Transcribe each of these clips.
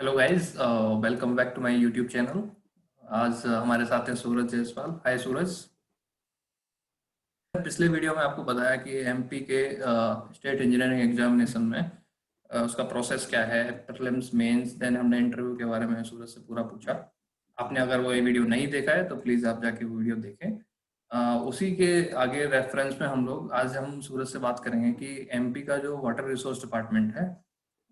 Hello guys, welcome back to my YouTube channel. आज हमारे साथ हैं सूरज जायसवाल। हाय सूरज। पिछले वीडियो में आपको बताया कि एमपी के स्टेट इंजीनियरिंग एग्जामिनेशन में उसका प्रोसेस क्या है, प्रीलिम्स, मेंस, देन हमने इंटरव्यू के बारे में सूरज से पूरा पूछा। आपने अगर वो ये वीडियो नहीं देखा है तो प्लीज़ आप जाके वो वीडियो देखें। उसी के आगे रेफरेंस में हम सूरज से बात करेंगे कि एमपी का जो वाटर रिसोर्स डिपार्टमेंट है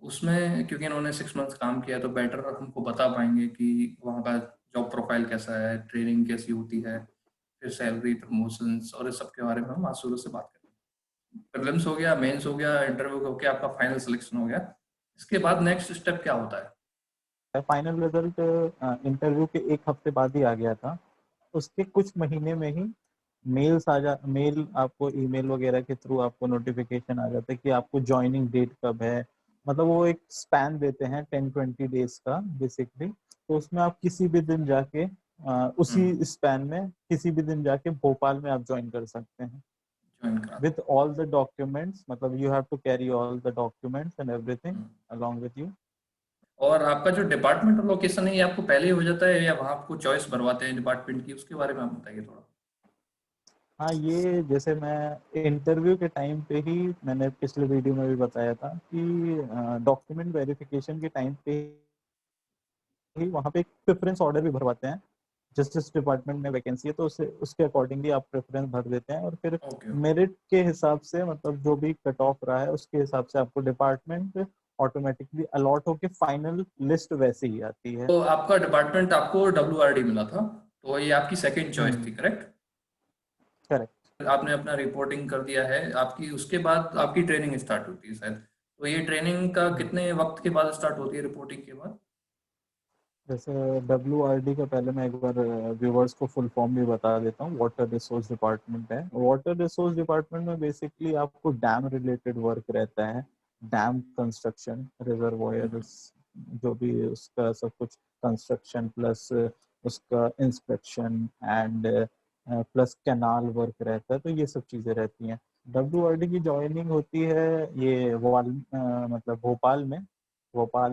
उसमें, क्योंकि इन्होंने 6 मंथ्स काम किया है, तो बेटर हमको बता पाएंगे कि वहाँ का जॉब प्रोफाइल कैसा है, ट्रेनिंग कैसी होती है, फिर सैलरी, प्रमोशंस और इस सब के बारे में हम आज सूरज से बात करेंगे। प्रीलिम्स हो गया, मेंस हो गया, इंटरव्यू हो गया, आपका फाइनल सिलेक्शन हो गया। इसके बाद नेक्स्ट स्टेप क्या होता है? फाइनल रिजल्ट इंटरव्यू के एक हफ्ते बाद ही आ गया था। उसके कुछ महीने में ही मेल आपको ईमेल वगैरह के थ्रू आपको नोटिफिकेशन आ जाता है कि आपको ज्वाइनिंग डेट कब है। मतलब वो एक स्पैन देते हैं 10-20 डेज का बेसिकली। तो उसमें आप किसी भी दिन जाके उसी स्पैन में किसी भी दिन जाके भोपाल में आप ज्वाइन कर सकते हैं ज्वाइन करा विथ ऑल द डॉक्यूमेंट्स। मतलब you have to carry all the documents and everything along with you. और आपका जो डिपार्टमेंट और लोकेशन है, ये आपको पहले ही हो जाता है या वहाँ आपको चॉइस भरवाते हैं डिपार्टमेंट की? उसके बारे में आप बताइए थोड़ा। हाँ, ये जैसे मैं इंटरव्यू के टाइम पे ही मैंने पिछले वीडियो में भी बताया था कि डॉक्यूमेंट वेरिफिकेशन के टाइम पे ही वहाँ पे एक प्रेफरेंस ऑर्डर भी भरवाते हैं। जिस जिस डिपार्टमेंट में वैकेंसी है तो उसके अकॉर्डिंगली आप प्रेफरेंस भर देते हैं और फिर ओके। मेरिट के हिसाब से, मतलब जो भी कट ऑफ रहा है उसके हिसाब से आपको डिपार्टमेंट ऑटोमेटिकली अलॉट होके फाइनल लिस्ट वैसे ही आती है। तो आपका डिपार्टमेंट, आपको WRD मिला था, तो ये आपकी सेकंड चॉइस थी, करेक्ट? करेक्ट। आपने अपना रिपोर्टिंग कर दिया है, आपकी उसके बाद आपकी ट्रेनिंग स्टार्ट होती है शायद। तो ये ट्रेनिंग का कितने वक्त के बाद स्टार्ट होती है, रिपोर्टिंग के बाद? जैसे WRD का पहले मैं एक बार व्यूवर्स को फुल फॉर्म भी बता देता हूँ। वाटर रिसोर्स डिपार्टमेंट है। वाटर रिसोर्स डिपार्टमेंट में बेसिकली आपको डैम रिलेटेड वर्क रहता है। डैम कंस्ट्रक्शन, रिजर्वॉयर्स, जो भी उसका सब कुछ कंस्ट्रक्शन प्लस उसका inspection and plus canal work रहता है। तो ये सब चीज़ें रहती हैं। WRD की ज्वाइनिंग होती है ये मतलब भोपाल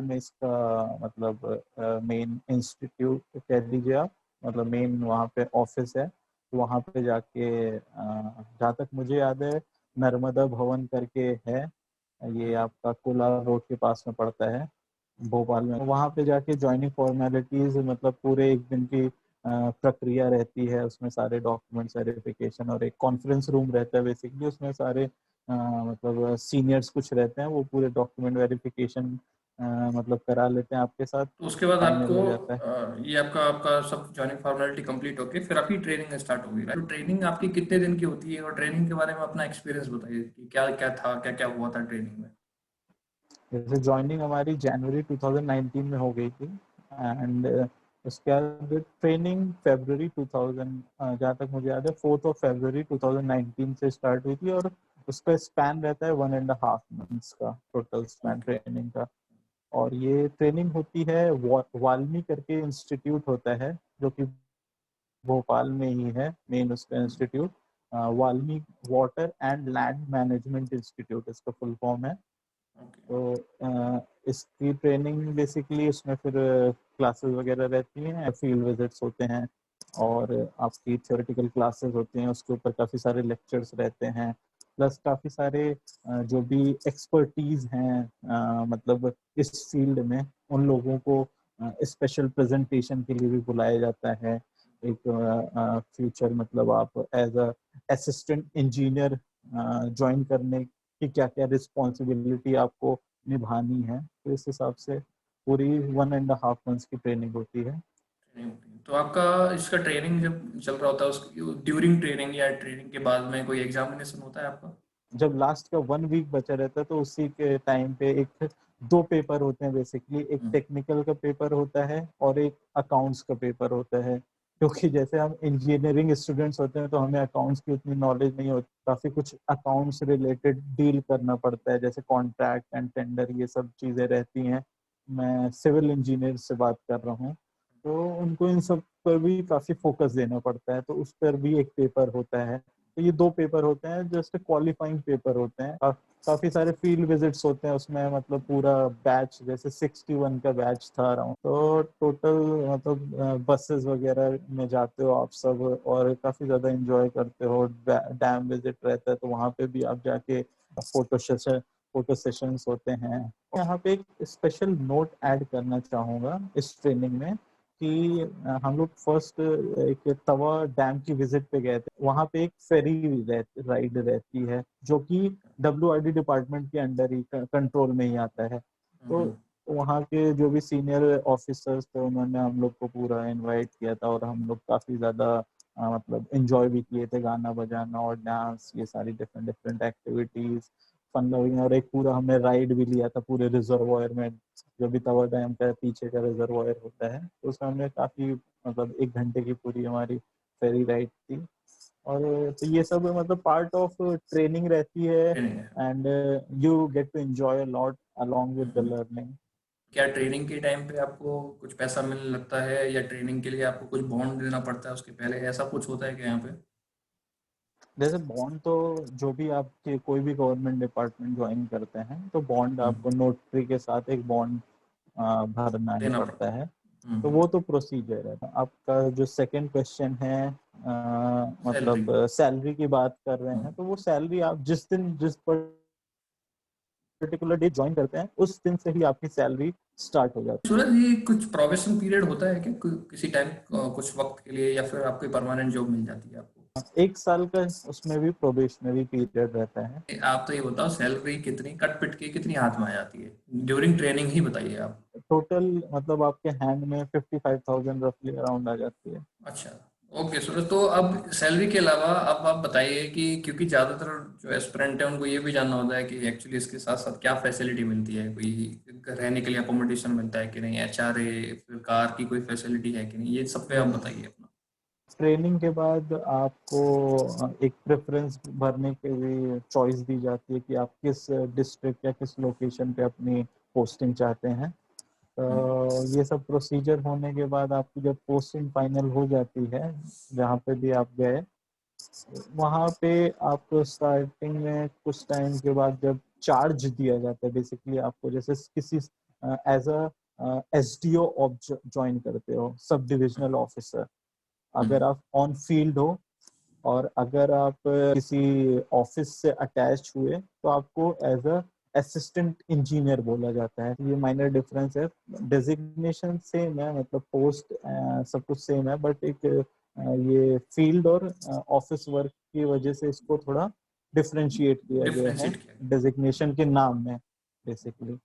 में इसका मतलब मेन इंस्टीट्यूट कह दीजिए आप। मतलब मेन वहाँ पे ऑफिस है। वहाँ पे जाके जहाँ तक मुझे याद है नर्मदा भवन करके है। ये आपका कोलार रोड के पास में पड़ता है भोपाल में। वहाँ पे जाके ज्वाइनिंग फॉर्मेलिटीज, मतलब पूरे एक दिन की प्रक्रिया रहती है। उसमें सारे डॉक्यूमेंट्स वेरिफिकेशन और एक कॉन्फ्रेंस रूम रहता है बेसिकली। उसमें सारे मतलब सीनियर्स कुछ रहते हैं, वो पूरे डॉक्यूमेंट वेरिफिकेशन मतलब करा लेते हैं आपके साथ। तो उसके बाद फाइनल आपको हो जाता है। ये आपका आपका सब जॉइनिंग फॉर्मेलिटी कंप्लीट होके फिर आपकी ट्रेनिंग स्टार्ट होगी, राइट? तो ट्रेनिंग आपकी कितने दिन की होती है, और ट्रेनिंग के बारे में अपना एक्सपीरियंस बताइए कि क्या क्या था, क्या क्या हुआ था ट्रेनिंग में? जैसे ज्वाइनिंग हमारी जनवरी 2019 में हो गई थी एंड उसके बाद ट्रेनिंग फरवरी 2000, जहाँ तक मुझे याद है 4 फरवरी 2019 से स्टार्ट हुई थी। और उसका स्पैन रहता है 1.5 मंथ्स का टोटल स्पैन ओके। ट्रेनिंग का। और ये ट्रेनिंग होती है वाल्मी करके इंस्टीट्यूट होता है जो कि भोपाल में ही है मेन उसका institute. WALMI water and land management institute इसका फुल फॉर्म है। ओके। तो इसकी ट्रेनिंग बेसिकली उसमें फिर क्लासेस वगैरह रहती हैं, फील्ड विजिट्स होते हैं और आपकी थ्योरेटिकल क्लासेस होती हैं। उसके ऊपर काफ़ी सारे लेक्चर्स रहते हैं प्लस काफ़ी सारे जो भी एक्सपर्टीज हैं मतलब इस फील्ड में उन लोगों को स्पेशल प्रेजेंटेशन के लिए भी बुलाया जाता है। एक फ्यूचर मतलब आप as a assistant engineer join करने कि क्या क्या रिस्पॉन्सिबिलिटी आपको निभानी है। तो इस हिसाब से पूरी 1.5 मंथ्स की ट्रेनिंग होती है। ट्रेनिंग होती है। तो आपका इसका ट्रेनिंग जब चल रहा होता है, उसकी ड्यूरिंग ट्रेनिंग या ट्रेनिंग के बाद में कोई एग्जामिनेशन होता है आपका? जब लास्ट का 1 वीक बचा रहता है तो उसी के टाइम पे एक दो पेपर होते हैं बेसिकली। एक हम्म। टेक्निकल का पेपर होता है और एक अकाउंट्स का पेपर होता है। क्योंकि जैसे हम इंजीनियरिंग स्टूडेंट्स होते हैं तो हमें अकाउंट्स की उतनी नॉलेज नहीं होती। काफ़ी कुछ अकाउंट्स रिलेटेड डील करना पड़ता है, जैसे कॉन्ट्रैक्ट एंड टेंडर, ये सब चीज़ें रहती हैं। मैं सिविल इंजीनियर से बात कर रहा हूँ तो उनको इन सब पर भी काफ़ी फोकस देना पड़ता है। तो उस पर भी एक पेपर होता है तो ये 2 पेपर होते हैं, जस्ट क्वालिफाइंग पेपर होते हैं। काफी सारे फील्ड विजिट्स होते हैं उसमें, मतलब पूरा बैच, जैसे 61 का बैच था अराउंड, तो टोटल मतलब बसेस वगैरह में जाते हो आप सब, और काफी ज्यादा एंजॉय करते हो। डैम विजिट रहता है तो वहाँ पे भी आप जाके फोटो सेशंस होते हैं। यहाँ पे एक स्पेशल नोट ऐड करना चाहूंगा इस ट्रेनिंग में कि हम लोग फर्स्ट एक तवा डैम की विजिट पे गए थे। वहाँ पे एक फेरी राइड रहती है जो कि WRD डिपार्टमेंट के अंडर ही कंट्रोल में ही आता है। तो वहाँ के जो भी सीनियर ऑफिसर्स थे उन्होंने हम लोग को पूरा इनवाइट किया था, और हम लोग काफी ज्यादा मतलब एंजॉय भी किए थे, गाना बजाना और डांस, ये सारी different different activities fun loving. और एक पूरा हमने राइड भी लिया था पूरे रिजर्वायर में, जो भी तवा डैम का पीछे का रिजर्वायर होता है, तो उसमें हमने काफी मतलब 1 घंटे की पूरी हमारी फेरी राइड थी। और तो ये सब मतलब पार्ट ऑफ ट्रेनिंग रहती है, ट्रेनिंग है। And you get to enjoy a lot along with the hmm. Learning. क्या ट्रेनिंग के टाइम पे आपको कुछ पैसा मिलने लगता है, या ट्रेनिंग के लिए आपको कुछ बॉन्ड देना पड़ता है उसके पहले, ऐसा कुछ होता है क्या यहाँ पे? जैसे बॉन्ड तो जो भी आपके कोई भी गवर्नमेंट डिपार्टमेंट ज्वाइन करते हैं तो बॉन्ड हम्म, आपको नोटरी के साथ एक बॉन्ड भरना ही देना पड़ता पड़ता है। है। तो वो तो प्रोसीजर है। आपका जो सेकंड क्वेश्चन है, सैलरी। मतलब सैलरी की बात कर रहे हम्म। हैं, तो वो सैलरी आप जिस पर्टिकुलर डे ज्वाइन करते हैं उस दिन से ही आपकी सैलरी स्टार्ट हो जाती सूरज, ये कुछ प्रोबेशन पीरियड होता है क्या, किसी टाइम कुछ वक्त के लिए, या फिर आपको परमानेंट जॉब मिल जाती है आपको? है। 1 साल का उसमें भी प्रोबेशनरी पीरियड रहता है। आप तो ये बताओ, सैलरी कितनी कट पिट के कितनी हाथ में आ जाती है ड्यूरिंग ट्रेनिंग ही बताइए आप। टोटल मतलब आपके हैंड में 55,000 रफली अराउंड आ जाती है। अच्छा। ओके सूरज, तो अब सैलरी के अलावा अब आप बताइए कि, क्योंकि ज़्यादातर जो एस्पिरेंट है उनको ये भी जानना होता है कि एक्चुअली इसके साथ साथ क्या फैसिलिटी मिलती है, कोई रहने के लिए अकोमोडेशन मिलता है कि नहीं, HRA, फिर कार की कोई फैसिलिटी है कि नहीं, ये सब पे आप बताइए अपना। ट्रेनिंग के बाद आपको एक प्रेफरेंस भरने के लिए चॉइस दी जाती है कि आप किस डिस्ट्रिक्ट या किस लोकेशन पे अपनी पोस्टिंग चाहते हैं। हम्म। तो ये सब प्रोसीजर होने के बाद आपकी जब पोस्टिंग फाइनल हो जाती है, जहाँ पे भी आप गए, वहाँ पे आपको स्टार्टिंग में कुछ टाइम के बाद जब चार्ज दिया जाता है, बेसिकली आपको जैसे किसी as a SDO of join करते हो, सब डिविजनल ऑफिसर। अगर हम्म। आप ऑन फील्ड हो और अगर आप किसी ऑफिस से अटैच हुए तो आपको एज अ असिस्टेंट इंजीनियर बोला जाता है। ये माइनर डिफरेंस है। डेजिग्नेशन सेम है, मतलब पोस्ट सब कुछ सेम है, बट एक ये फील्ड और ऑफिस वर्क की वजह से इसको थोड़ा डिफरेंशिएट किया गया है डिफ्रेंशिएट किया गया। डेजिग्नेशन के नाम में बेसिकली।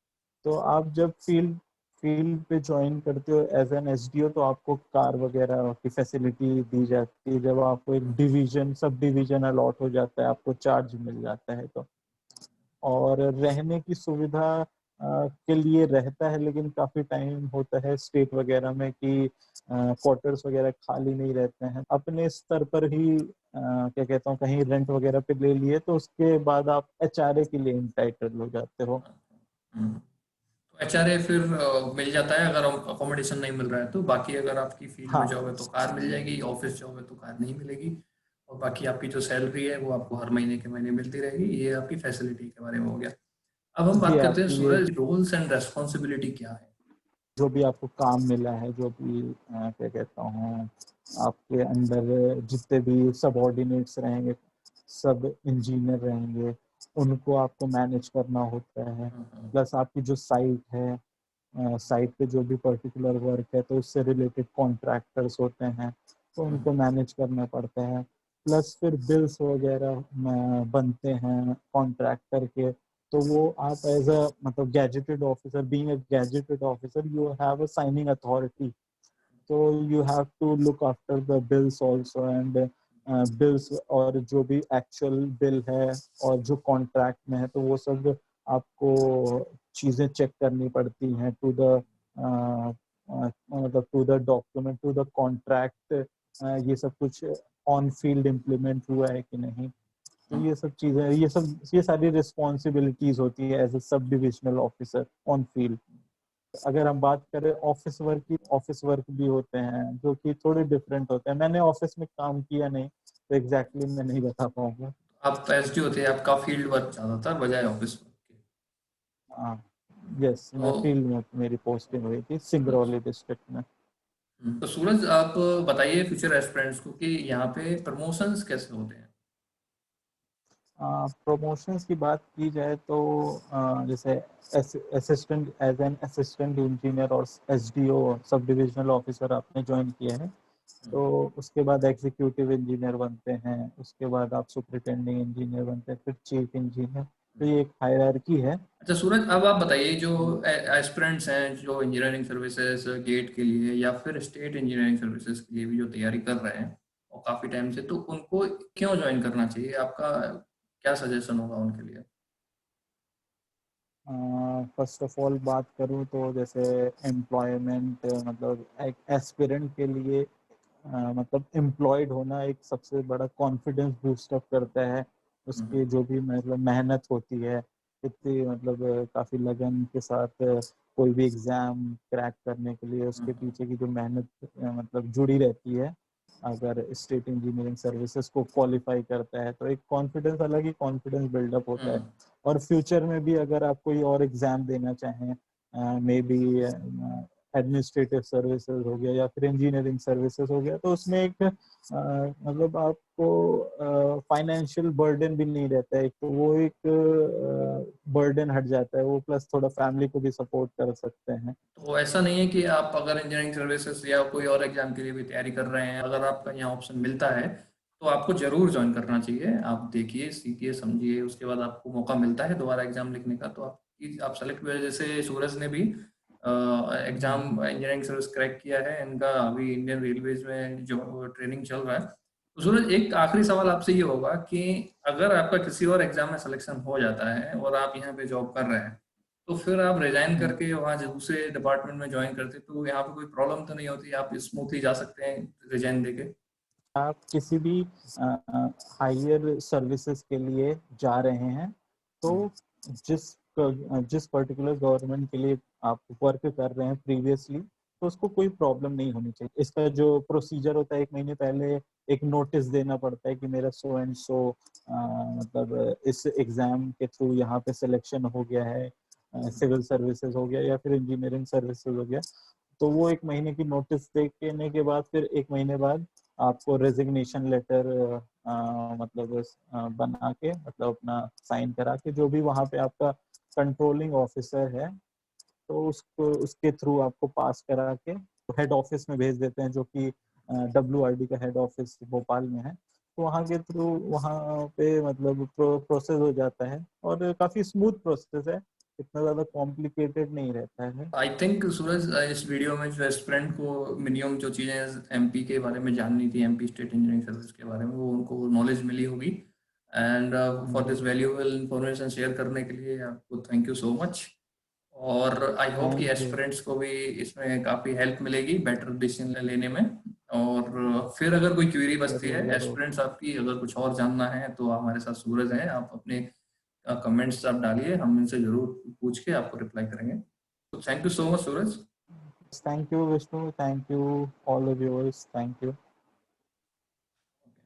तो आप जब फील्ड फील्ड पे ज्वाइन करते हो एज एन SDO, तो आपको कार वगैरह की फैसिलिटी दी जाती है। जब आपको एक डिवीजन सब डिवीजन अलॉट हो जाता है, आपको चार्ज मिल जाता है तो। और रहने की सुविधा के लिए रहता है, लेकिन काफी टाइम होता है स्टेट वगैरह में कि क्वार्टर्स वगैरह खाली नहीं रहते हैं। अपने स्तर पर ही क्या कहता हूँ, कहीं रेंट वगैरह पे ले लिए तो उसके बाद आप HRA के लिए इंटाइटल हो जाते हो। हम्म। तो HRA फिर मिल जाता है अगर अकोमोडेशन नहीं मिल रहा है तो, बाकी अगर आपकी फील्ड में हाँ जॉब है तो कार मिल जाएगी, ऑफिस जॉब है तो कार नहीं मिलेगी। और बाकी आपकी जो सैलरी है वो आपको हर महीने के महीने मिलती रहेगी। ये आपकी फैसिलिटी के बारे में हो गया। अब हम ये बात करते हैं आपकी ये सूरज, रोल्स एंड रेस्पॉन्सिबिलिटी क्या है? जो भी आपको काम मिला है, जो भी क्या कहता हूँ, आपके अंडर जितने भी सबऑर्डिनेट्स रहेंगे, सब इंजीनियर रहेंगे, उनको आपको मैनेज करना होता है। हम्म। प्लस आपकी जो साइट है, साइट पे जो भी पर्टिकुलर वर्क है तो उससे रिलेटेड कॉन्ट्रैक्टर्स होते हैं, तो हम्म। उनको मैनेज करना पड़ता है। प्लस फिर बिल्स वगैरह बनते हैं कॉन्ट्रैक्टर के, तो वो आप एज अ मतलब gazetted officer, being a gazetted officer, you have a signing authority. तो you have to look after the bills also, and bills और जो भी एक्चुअल बिल है और जो कॉन्ट्रैक्ट में है, तो वो सब आपको चीजें चेक करनी पड़ती हैं टू द मतलब to the document, to the contract, ये सब कुछ ऑन फील्ड इम्प्लीमेंट हुआ है कि नहीं। तो हम्म। ये सब चीजें, ये सारी रिस्पॉन्सिबिलिटीज होती है एज ए सब डिविजनल ऑफिसर ऑन फील्ड। अगर हम बात करें ऑफिस वर्क की, ऑफिस वर्क भी होते हैं जो कि थोड़े डिफरेंट होते हैं। मैंने ऑफिस में काम किया नहीं, तो एग्जैक्टली मैं नहीं बता पाऊंगा। आप एसडी होते हैं, आपका फील्ड वर्क ज़्यादा था बजाय ऑफिस वर्क के। हाँ, यस, तो मैं फील्ड में मेरी पोस्टिंग हुई थी सिंगरौली डिस्ट्रिक्ट में। तो सूरज आप बताइए फ्यूचर एस्पिरेंट्स को कि यहाँ पे प्रमोशंस कैसे होते हैं। प्रमोशंस की बात की जाए तो जैसे assistant, as an assistant engineer और एसडीओ सब डिविजनल ऑफिसर आपने ज्वाइन किया है, तो उसके बाद एग्जीक्यूटिव इंजीनियर बनते हैं, उसके बाद आप सुपरिटेंडिंग इंजीनियर बनते हैं, फिर चीफ इंजीनियर। तो ये एक हायरार्की है। अच्छा सूरज, अब आप बताइए जो एस्पिरेंट्स हैं जो इंजीनियरिंग सर्विसेज गेट के लिए या फिर स्टेट इंजीनियरिंग सर्विसेज के लिए भी जो तैयारी कर रहे हैं और काफ़ी टाइम से, तो उनको क्यों ज्वाइन करना चाहिए? आपका क्या सजेशन होगा उनके लिए? फर्स्ट ऑफ ऑल बात करूँ तो जैसे एम्प्लॉयमेंट, मतलब एक एस्पिरेंट के लिए मतलब एम्प्लॉयड होना एक सबसे बड़ा कॉन्फिडेंस बूस्ट अप करता है। उसकी जो भी मतलब मेहनत होती है, इतनी मतलब काफ़ी लगन के साथ कोई भी एग्ज़ाम क्रैक करने के लिए उसके पीछे की जो मेहनत मतलब जुड़ी रहती है, अगर स्टेट इंजीनियरिंग सर्विसेज को क्वालिफाई करता है तो एक कॉन्फिडेंस, अलग ही कॉन्फिडेंस बिल्डअप होता है। और फ्यूचर में भी अगर आप कोई और एग्ज़ाम देना चाहें, मे बी एडमिनिस्ट्रेटिव सर्विसेज हो गया या फिर इंजीनियरिंग सर्विसेज हो गया, तो उसमें एक मतलब आपको फाइनेंशियल बर्डन भी नहीं रहता है, तो वो एक बर्डन हट जाता है वो, प्लस थोड़ा फैमिली को भी सपोर्ट कर सकते हैं। तो ऐसा नहीं है कि आप अगर इंजीनियरिंग सर्विसेज या कोई और एग्जाम के लिए भी तैयारी कर रहे हैं, अगर आपका यहाँ ऑप्शन मिलता है तो आपको जरूर ज्वाइन करना चाहिए। आप देखिए, सीखिए, समझिए, उसके बाद आपको मौका मिलता है दोबारा एग्जाम लिखने का तो आप सेलेक्ट हुए। जैसे सूरज ने भी एग्जाम इंजीनियरिंग सर्विस क्रैक किया है, इनका अभी इंडियन रेलवेज में जो ट्रेनिंग चल रहा है। तो सूरज, एक आखिरी सवाल आपसे ये होगा कि अगर आपका किसी और एग्जाम में सिलेक्शन हो जाता है और आप यहाँ पे जॉब कर रहे हैं, तो फिर आप रिजाइन करके वहाँ दूसरे डिपार्टमेंट में ज्वाइन करते, तो यहाँ पे कोई प्रॉब्लम तो नहीं होती? आप स्मूथली जा सकते हैं रिजाइन देके? आप किसी भी हायर सर्विसेज के लिए जा रहे हैं, तो जिस जिस पर्टिकुलर गवर्नमेंट के लिए आप वर्क कर रहे हैं प्रीवियसली, तो उसको कोई प्रॉब्लम नहीं होनी चाहिए। इसका जो प्रोसीजर होता है, 1 महीने पहले एक नोटिस देना पड़ता है कि मेरा सो एंड सो मतलब इस एग्जाम के थ्रू यहाँ पे सिलेक्शन हो गया है, सिविल सर्विसेज हो गया या फिर इंजीनियरिंग सर्विसेज हो गया। तो वो 1 महीने की नोटिस देने के बाद फिर 1 महीने बाद आपको रेजिग्नेशन लेटर मतलब बना के, मतलब अपना साइन करा के, जो भी वहाँ पे आपका कंट्रोलिंग ऑफिसर है, तो उसको उसके थ्रू आपको पास करा के हेड ऑफिस में भेज देते हैं, जो कि WRD का हेड ऑफिस भोपाल में है। तो वहाँ के थ्रू वहाँ पे मतलब प्रोसेस हो जाता है और काफ़ी स्मूथ प्रोसेस है, इतना ज़्यादा कॉम्प्लिकेटेड नहीं रहता है। आई थिंक सूरज, इस वीडियो में जो एस्पिरेंट को मिनिमम जो चीज़ें एमपी के बारे में जाननी थी, एमपी स्टेट इंजीनियरिंग सर्विस के बारे में, वो उनको नॉलेज मिली होगी। And for this valuable information share करने के लिए आपको थैंक यू सो मच। और आई होप कि थैंक यू। एस्पिरेंट्स को भी इसमें काफ़ी हेल्प मिलेगी बेटर डिसीजन लेने में। और फिर अगर कोई क्वेरी बचती है जरूर जरूर। एस्पिरेंट्स आपकी, अगर कुछ और जानना है, तो हमारे साथ सूरज हैं, आप अपने कमेंट्स आप डालिए, हम इनसे ज़रूर पूछ के आपको रिप्लाई करेंगे। तो thank you so much Suraj. Thank you, Vishnu. Thank you, all the viewers. Thank you.